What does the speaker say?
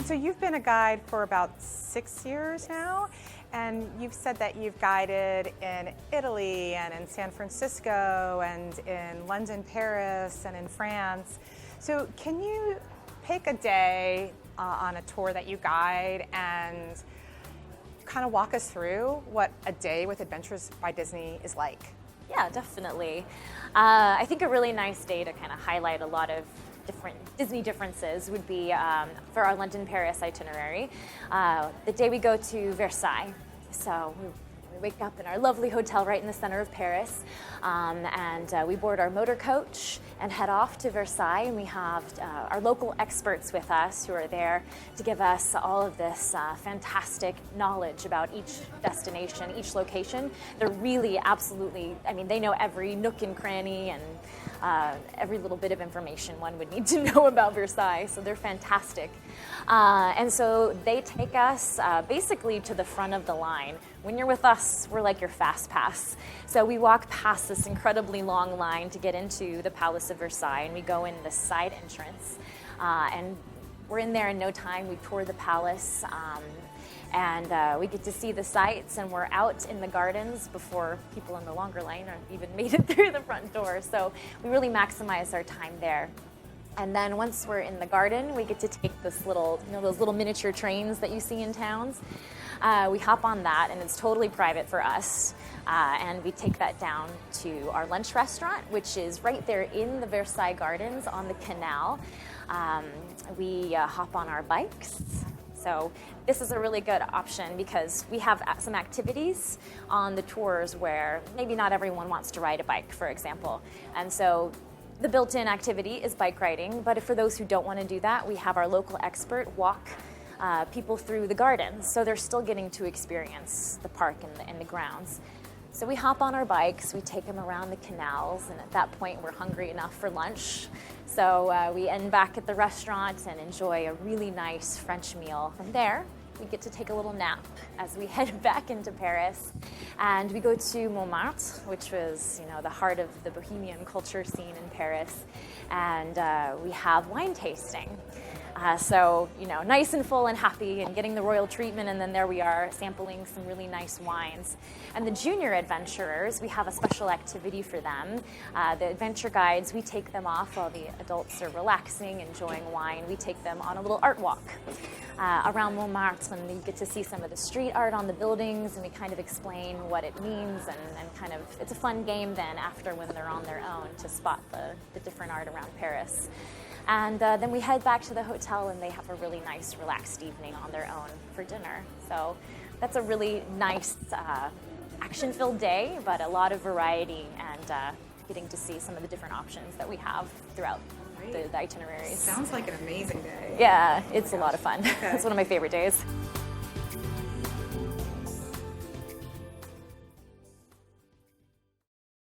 So you've been a guide for about 6 years now, and you've said that you've guided in Italy and in San Francisco and in London, Paris, and in France. So can you pick a day on a tour that you guide and kind of walk us through what a day with Adventures by Disney is like? Yeah, definitely. I think a really nice day to kind of highlight a lot of different Disney differences would be for our London-Paris itinerary, the day we go to Versailles. So we wake up in our lovely hotel right in the center of Paris, and we board our motor coach and head off to Versailles, and we have our local experts with us who are there to give us all of this fantastic knowledge about each destination, each location. They're really absolutely, I mean, they know every nook and cranny and every little bit of information one would need to know about Versailles, so they're fantastic. And so they take us basically to the front of the line. When you're with us, we're like your fast pass. So we walk past this incredibly long line to get into the Palace of Versailles, and we go in the side entrance. And we're in there in no time. We tour the palace, and we get to see the sights, and we're out in the gardens before people in the longer line have even made it through the front door. So we really maximize our time there. And then once we're in the garden, we get to take this little, those little miniature trains that you see in towns. We hop on that, and it's totally private for us. And we take that down to our lunch restaurant, which is right there in the Versailles Gardens on the canal. We hop on our bikes. So this is a really good option because we have some activities on the tours where maybe not everyone wants to ride a bike, for example. And so the built-in activity is bike riding, but for those who don't want to do that, we have our local expert walk people through the gardens, so they're still getting to experience the park and the grounds. So we hop on our bikes, we take them around the canals, and at that point we're hungry enough for lunch. So we end back at the restaurant and enjoy a really nice French meal. From there, we get to take a little nap as we head back into Paris. And we go to Montmartre, which was, the heart of the bohemian culture scene in Paris. And we have wine tasting. So, nice and full and happy and getting the royal treatment, and then there we are sampling some really nice wines. And the junior adventurers, we have a special activity for them. The adventure guides, we take them off while the adults are relaxing, enjoying wine. We take them on a little art walk around Montmartre, and you get to see some of the street art on the buildings, and we kind of explain what it means, and kind of, it's a fun game then after when they're on their own to spot the different art around Paris. And then we head back to the hotel, and they have a really nice, relaxed evening on their own for dinner. So that's a really nice, action-filled day, but a lot of variety and getting to see some of the different options that we have throughout the itineraries. Sounds like an amazing day. Yeah, it's a lot of fun. Okay. It's one of my favorite days.